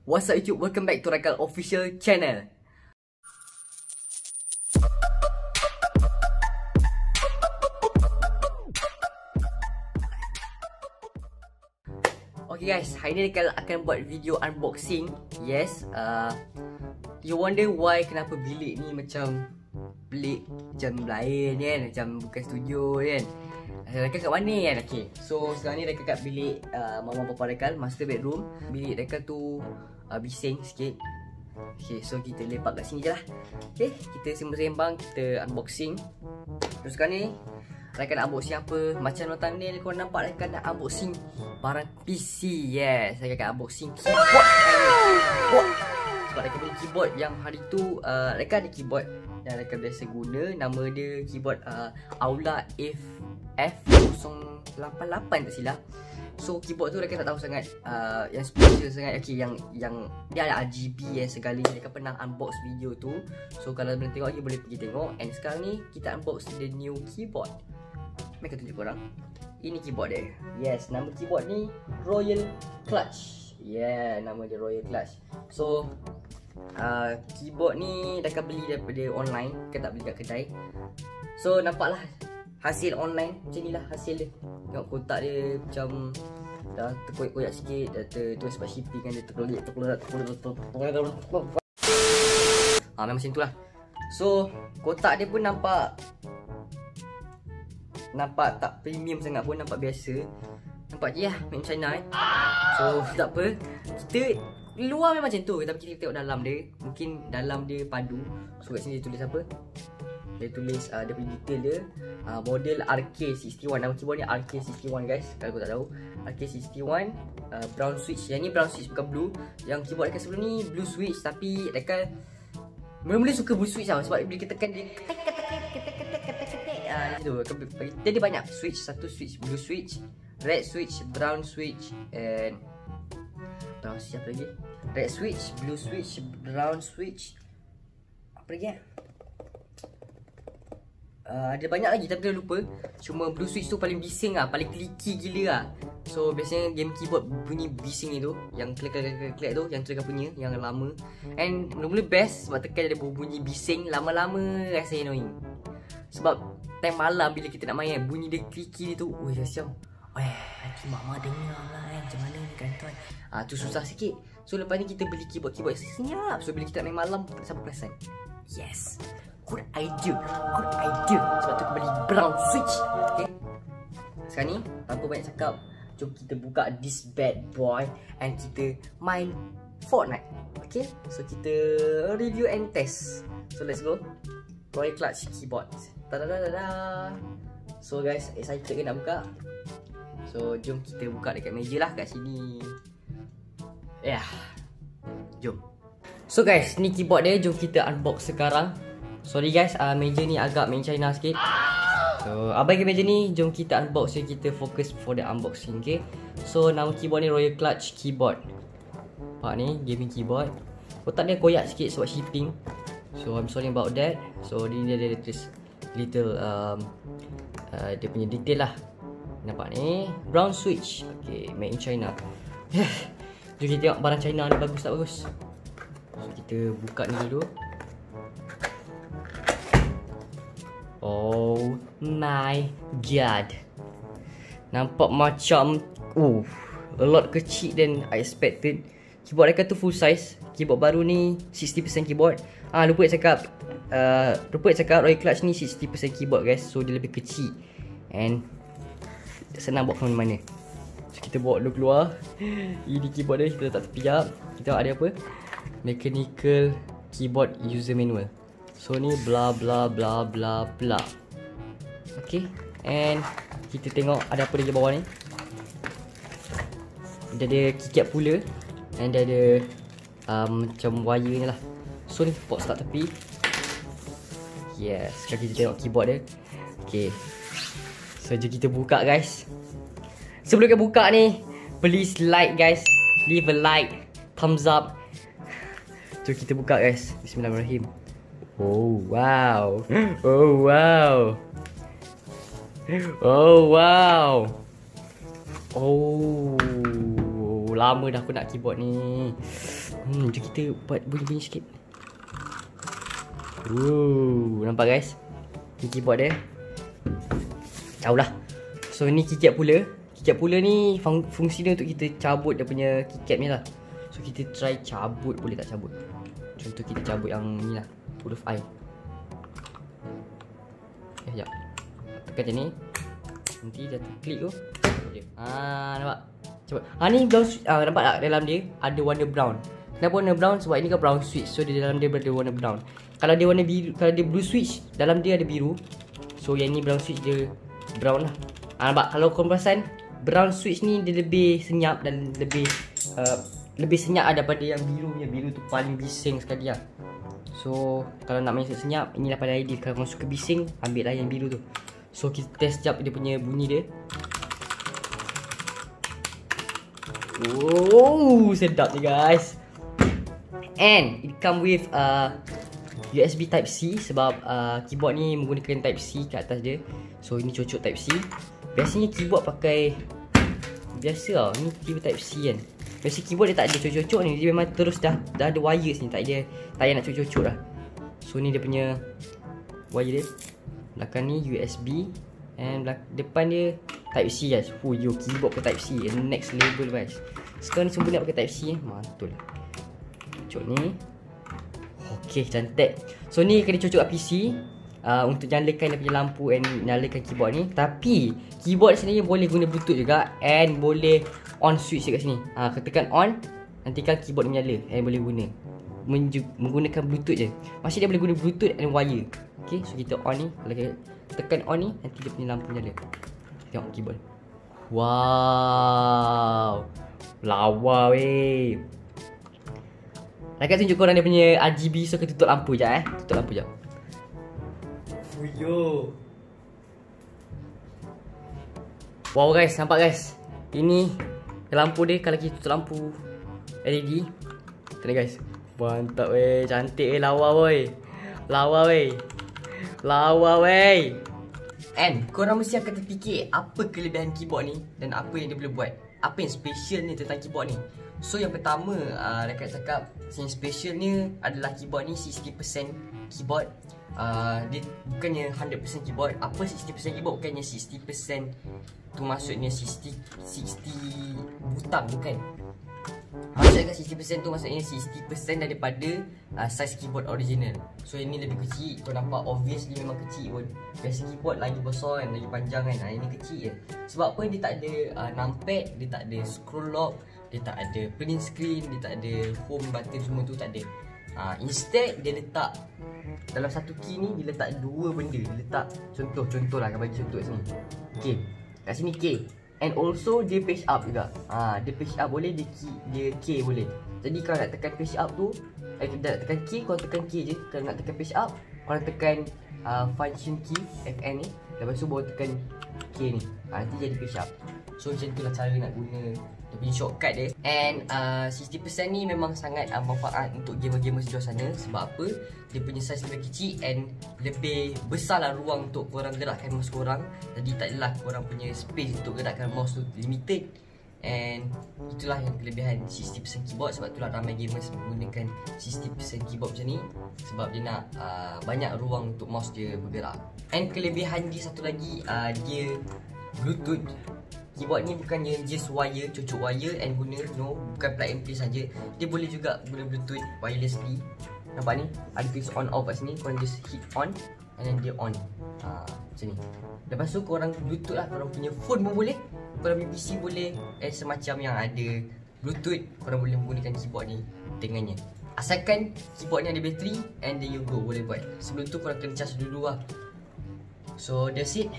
What's up YouTube, welcome back to Raikal Official Channel. Okay guys, hari ni Raikal akan buat video unboxing. Yes, you wonder why kenapa bilik ni macam bilik macam lain kan, macam bukan studio kan. Raikal kat mana kan? Okay, so sekarang ni Raikal kat bilik mama papa Raikal, master bedroom. Bilik Raikal tu bising sikit. Okay, so kita lepak kat sini je lah. Okay, kita sembang-sembang, kita unboxing. Terus sekarang ni Raikal nak unboxing apa? Macam thumbnail korang nampak, Raikal nak unboxing barang PC. Yes, Raikal akan unboxing keyboard. Sebab Raikal beli keyboard yang hari tu Raikal ada keyboard yang Raikal biasa guna. Nama dia keyboard Aula F088 tak silap. So keyboard tu Raikal tak tahu sangat yang special sangat. Okay, yang dia ada RGB yang segala. Raikal pernah unbox video tu. So kalau belum tengok lagi boleh pergi tengok. And sekarang ni kita unbox the new keyboard. Mereka tunjuk korang. Ini keyboard dia. Yes, nama keyboard ni Royal Clutch. Yeah, nama dia Royal Clutch. So keyboard ni Raikal beli daripada online. Raikal tak beli kat kedai. So nampaklah hasil online macam ni lah hasil dia. Tengok kotak dia macam dah terkoyak-koyak sikit. Dah tu sebab shipping kan, dia terkeluar. Memang macam tu lah. So kotak dia pun nampak tak premium sangat pun, nampak biasa. Nampak je lah made in China kan. So tak apa, kita luar memang macam tu, tapi kita tengok dalam dia. Mungkin dalam dia padu. So kat sini dia tulis apa? Dia tulis dia punya detail dia, model RK61. Nama keyboard ni RK61 guys, kalau kau tak tahu. RK61 brown switch. Yang ni brown switch bukan blue. Yang keyboard Raikal sebelum ni blue switch. Tapi Raikal mula-mula suka blue switch tau. Sebab bila kita tekan dia dia ada banyak switch. Satu switch blue switch, red switch, brown switch, and brown switch apa lagi? Red switch, blue switch, brown switch, apa lagi ada banyak lagi tapi dah lupa. Cuma blue switch tu paling bising lah, paling clicky gila lah. So biasanya game keyboard bunyi bising ni tu, yang klik-klik tu, yang tu Raikal punya, yang lama. And mula-mula best sebab tekan ada bunyi bising. Lama-lama rasa annoying. Sebab time malam bila kita nak main, bunyi dia clicky tu, oi macam nanti mama dengar lah kan, macam mana ni kan tuan. Tu susah sikit. So lepas ni kita beli keyboard senyap. So bila kita nak main malam, tak sampai perasan. Yes, good idea. Sebab tu aku beli brown switch. Okay, sekarang ni tanpa banyak cakap, jom kita buka this bad boy and kita main Fortnite. Okay, so kita review and test. So let's go. Royal Clutch keyboard. Tadadadada. So guys, excited ke nak buka? So jom kita buka dekat meja lah kat sini. Jom. So guys, ni keyboard dia. Jom kita unbox sekarang. Sorry guys, meja ni agak main China sikit. So abang meja ni, jom kita unbox je. Kita fokus for the unboxing. Okay, so nama keyboard ni Royal Clutch keyboard. Nampak ni, gaming keyboard. Kotak dia koyak sikit sebab shipping. So I'm sorry about that. So dia ada tulis little dia punya detail lah. Nampak ni, brown switch. Okay, made in China. Jom kita tengok barang China ni bagus tak bagus. So kita buka ni dulu. Oh my god, nampak macam a lot kecil than I expected. Keyboard Raikal tu full size. Keyboard baru ni 60% keyboard. Lupa nak cakap Royal Clutch ni 60% keyboard guys. So dia lebih kecil and senang bawa ke mana-mana. So kita bawa dulu keluar. Ini keyboard dia, kita letak tepi jap. Kita tengok ada apa, mechanical keyboard user manual. So ni bla bla bla bla bla. Okay, and kita tengok ada apa di bawah ni. Dia ada keycap pula, and dia ada macam wire ni lah. So ni box tak tepi. Yes, sekarang kita tengok keyboard dia. Okay, so jom kita buka guys. Sebelum kita buka ni, please like guys, leave a like, thumbs up. Jom kita buka guys. Bismillahirrahmanirrahim. Oh wow. Oh wow. Oh wow. Oh lama dah aku nak keyboard ni. Jom kita buat bunyi-bunyi sikit. Nampak guys? Ni keyboard dia. Jauh lah. So ni keycap pula. Keycap pula ni fungsi dia untuk kita cabut dia punya keycap ni lah. So kita try cabut, boleh tak cabut. Contoh kita cabut yang ni lah, huruf I. Sekejap. Tekan je ni. Nanti dah klik tu. Nampak? Cabut. Ni brown switch. Nampak tak dalam dia ada warna brown. Kenapa warna brown? Sebab ini kan brown switch. So di dalam dia ada warna brown. Kalau dia warna biru, kalau dia blue switch, dalam dia ada biru. So yang ni brown switch dia brown lah. Nampak? Kalau korang perasan, brown switch ni dia lebih senyap dan lebih senyap daripada yang biru punya. Biru tu paling bising sekali lah. So kalau nak main senyap, inilah pada idea. Kalau korang suka bising, ambil lah yang biru tu. So kita test sekejap dia punya bunyi dia. Sedap ni guys. And it come with USB Type C. Sebab keyboard ni menggunakan Type C kat atas dia. So ini cocok Type C. Biasanya keyboard pakai biasa lah. Ni keyboard Type C kan. Biasa keyboard dia tak ada cocok-cocok ni. Dia memang terus dah ada wires ni. Tak payah nak cocok-cocok dah. So ni dia punya wire dia. Belakang ni USB. And depan dia Type C guys. Keyboard pakai Type C. Next level guys. Sekarang ni semua nak pakai Type C. Mantul. Cocok ni. Okay, cantik. So ni kena cocok kat PC. Untuk nyalakan dia punya lampu and nyalakan keyboard ni. Tapi keyboard sebenarnya boleh guna Bluetooth juga. And boleh on switch dekat sini. Tekan on, nanti kan keyboard ni menyala. And boleh guna menggunakan Bluetooth je. Maksudnya dia boleh guna Bluetooth and wire. Okay, so kita on ni. Kalau kita tekan on ni, nanti dia punya lampu menyala. Tengok keyboard. Wow, lawa weh. Nak tunjuk korang dia punya RGB. So kita tutup lampu je tutup lampu je. Wow guys, nampak guys. Ini lampu dia kalau kita tutup lampu LED. Tengok guys. Mantap weh, cantik lawa weh. Lawa weh. Lawa weh. And korang mesti akan terfikir apa kelebihan keyboard ni dan apa yang dia boleh buat. Apa yang special ni tentang keyboard ni. So yang pertama, Rekat cakap yang specialnya adalah keyboard ni 60% keyboard. Dia bukannya 100% keyboard. Apa 60% keyboard? Bukannya 60% tu maksudnya 60 butang, bukan. Maksudnya 60% tu maksudnya 60% daripada size keyboard original. So ini lebih kecil. Kau nampak obviously memang kecil pun. Biasa keyboard lagi besar kan, lagi panjang kan. Ini kecil je. Sebab apa? Dia tak ada numpad, dia tak ada scroll lock, dia tak ada print screen, dia tak ada home button, semua tu tak ada. Instead dia letak dalam satu key ni, dia letak dua benda. Dia letak contoh lah, akan bagi contoh kat sini. Okay, kat sini K. And also dia page up juga. Dia page up boleh, dia K boleh. Jadi kalau nak tekan page up tu, nak tekan K, korang tekan K je. Kalau nak tekan page up, korang tekan function key FN ni. Lepas tu baru tekan K ni. Nanti jadi page up. So macam tu lah cara nak guna dia punya shortcut dia. And 60% ni memang sangat manfaat untuk gamer-gamer di luar sana. Sebab apa? Dia punya size lebih kecil and lebih besar lah ruang untuk korang gerakkan mouse korang. Jadi tak adalah korang punya space untuk gerakkan mouse tu limited. And itulah yang kelebihan 60% keyboard. Sebab itulah ramai gamers menggunakan 60% keyboard macam ni. Sebab dia nak banyak ruang untuk mouse dia bergerak. And kelebihan dia satu lagi, dia Bluetooth. Keyboard ni bukannya just wire, cocok wire and guna. No, bukan plug and play saja. Dia boleh juga guna Bluetooth wirelessly. Nampak ni? Ada tulis on off kat sini. Korang just hit on and then dia on. Macam ni. Lepas tu korang Bluetooth lah. Korang punya phone pun boleh. Korang punya PC boleh. Semacam yang ada Bluetooth, korang boleh menggunakan keyboard ni dengannya. Asalkan keyboard ni ada bateri and then you go, boleh buat. Sebelum tu korang kena charge dulu lah. So that's it.